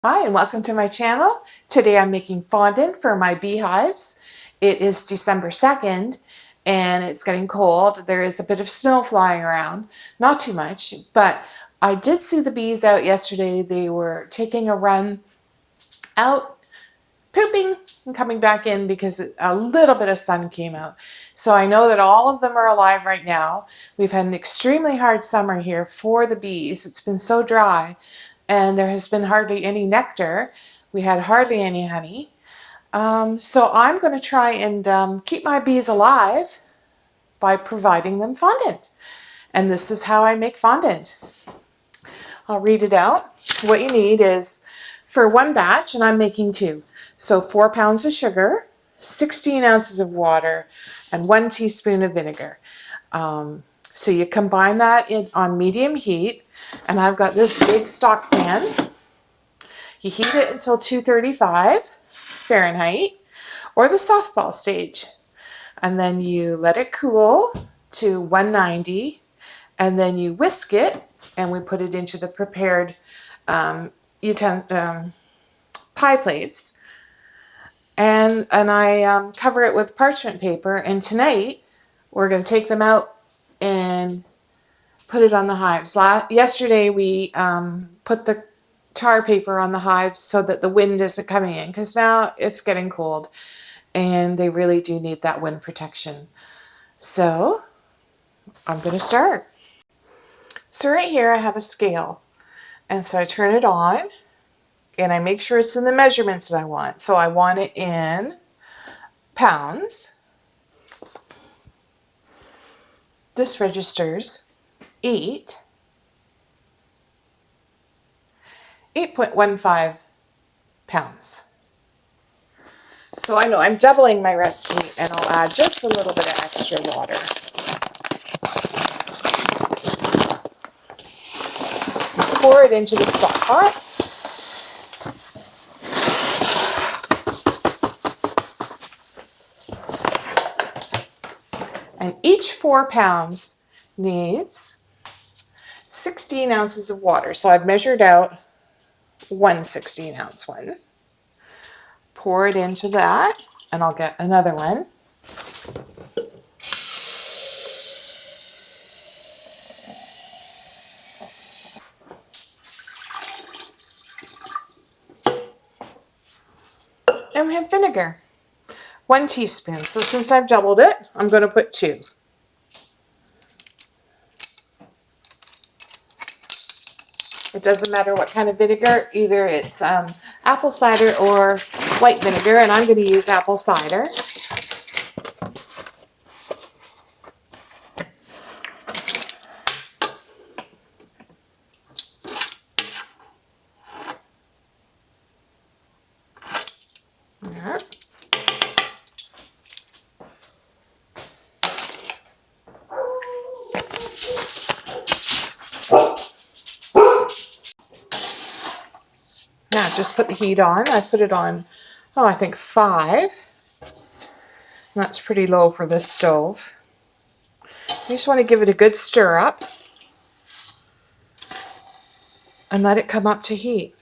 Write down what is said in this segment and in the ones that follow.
Hi and welcome to my channel. Today I'm making fondant for my beehives. It is December 2nd and it's getting cold. There is a bit of snow flying around, not too much, but I did see the bees out yesterday. They were taking a run out, pooping and coming back in because a little bit of sun came out. So I know that all of them are alive right now. We've had an extremely hard summer here for the bees. It's been so dry and there has been hardly any nectar. We had hardly any honey. So I'm going to try and keep my bees alive by providing them fondant. And this is how I make fondant. I'll read it out. What you need is, for one batch, and I'm making two, so 4 pounds of sugar, 16 ounces of water, and 1 teaspoon of vinegar. So you combine that on medium heat, and I've got this big stock pan. You heat it until 235 Fahrenheit, or the softball stage, and then you let it cool to 190, and then you whisk it, and we put it into the prepared pie plates, and I cover it with parchment paper. And tonight we're going to take them out and put it on the hives. Yesterday we put the tar paper on the hives so that the wind isn't coming in, because now it's getting cold and they really do need that wind protection. So I'm going to start. So right here I have a scale, and so I turn it on and I make sure it's in the measurements that I want. So I want it in pounds. This registers 8.15 pounds. So I know I'm doubling my recipe, and I'll add just a little bit of extra water. Pour it into the stock pot. And each 4 pounds needs 16 ounces of water. So I've measured out 1 16-ounce one. Pour it into that, and I'll get another one. And we have vinegar, 1 teaspoon. So since I've doubled it, I'm going to put 2. It doesn't matter what kind of vinegar, either it's apple cider or white vinegar, and I'm going to use apple cider. Now just put the heat on. I put it on, I think 5. That's pretty low for this stove. You just want to give it a good stir up and let it come up to heat.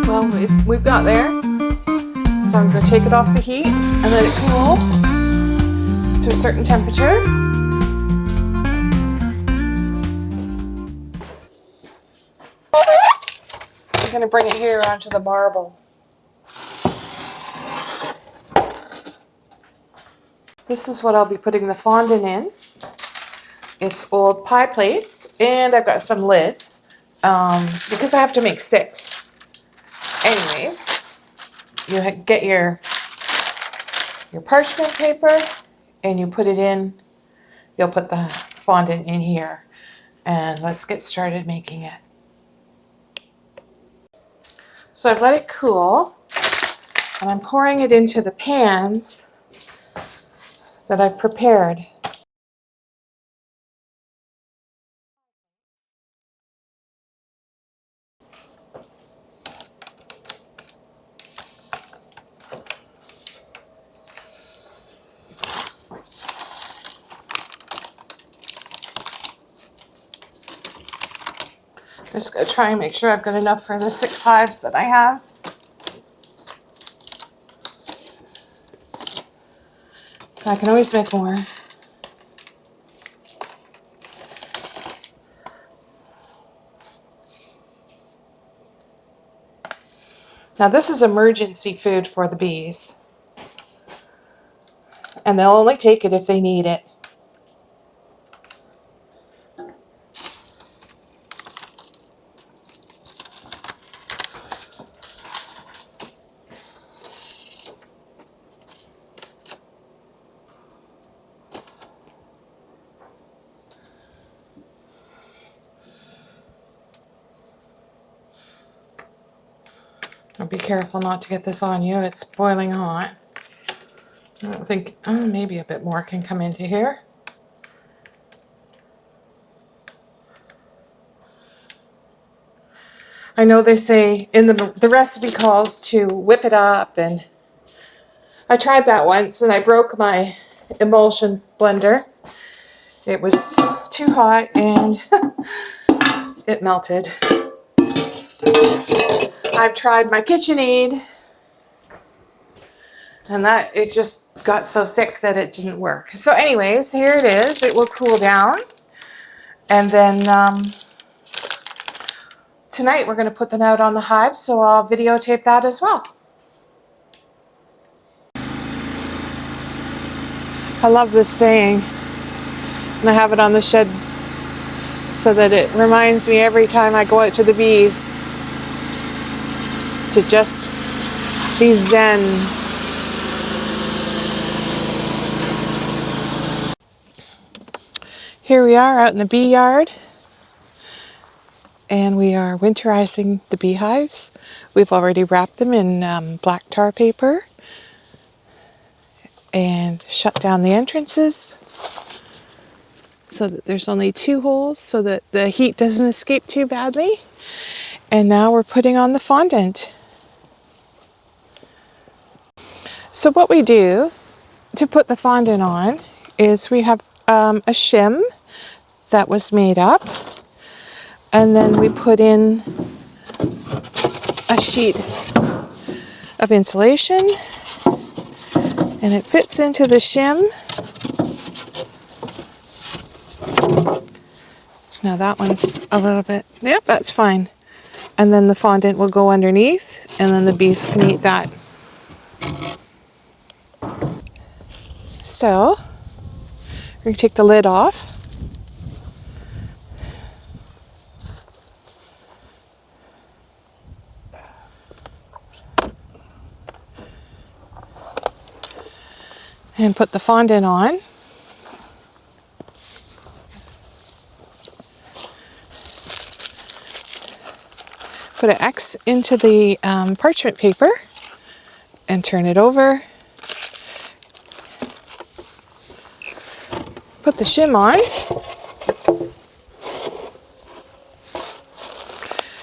Well, we've got there. So I'm going to take it off the heat and let it cool to a certain temperature. I'm going to bring it here onto the marble. This is what I'll be putting the fondant in. It's old pie plates, and I've got some lids because I have to make 6. Anyways, you get your parchment paper and you put it in. You'll put the fondant in here, and let's get started making it. So I've let it cool, and I'm pouring it into the pans that I've prepared. I'm just going to try and make sure I've got enough for the 6 hives that I have. I can always make more. Now this is emergency food for the bees, and they'll only take it if they need it. Now be careful not to get this on you. It's boiling hot. I don't think, maybe a bit more can come into here. I know they say in the recipe calls to whip it up, and I tried that once and I broke my emulsion blender. It was too hot and it melted. I've tried my KitchenAid, and that it just got so thick that it didn't work. So anyways, here it is. It will cool down, and then tonight we're going to put them out on the hive, so I'll videotape that as well. I love this saying, and I have it on the shed so that it reminds me every time I go out to the bees to just be zen. Here we are out in the bee yard, and we are winterizing the beehives. We've already wrapped them in black tar paper and shut down the entrances so that there's only 2 holes so that the heat doesn't escape too badly. And now we're putting on the fondant. So what we do to put the fondant on is we have a shim that was made up, and then we put in a sheet of insulation, and it fits into the shim. Now that one's a little bit, yep, that's fine. And then the fondant will go underneath, and then the bees can eat that. So we're going to take the lid off. And put the fondant on. Put an X into the parchment paper and turn it over. Put the shim on.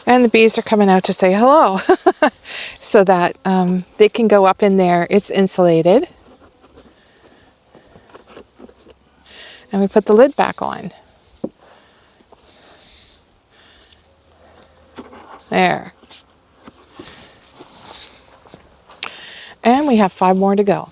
And the bees are coming out to say hello so that they can go up in there. It's insulated. And we put the lid back on. There. And we have 5 more to go.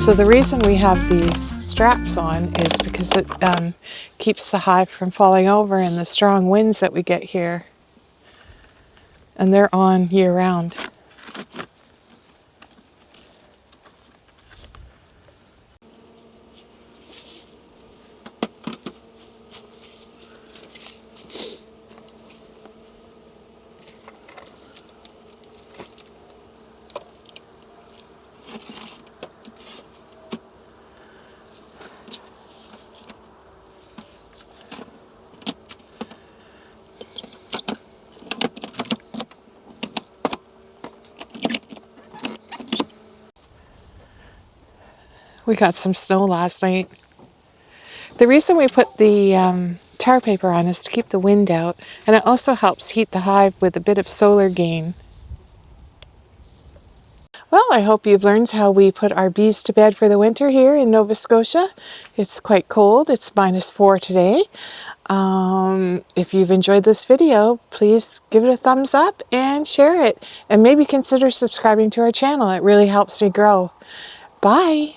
So the reason we have these straps on is because it keeps the hive from falling over in the strong winds that we get here. And they're on year round. We got some snow last night. The reason we put the tar paper on is to keep the wind out, and it also helps heat the hive with a bit of solar gain. Well, I hope you've learned how we put our bees to bed for the winter here in Nova Scotia. It's quite cold. It's -4 today. If you've enjoyed this video, please give it a thumbs up and share it. And maybe consider subscribing to our channel. It really helps me grow. Bye!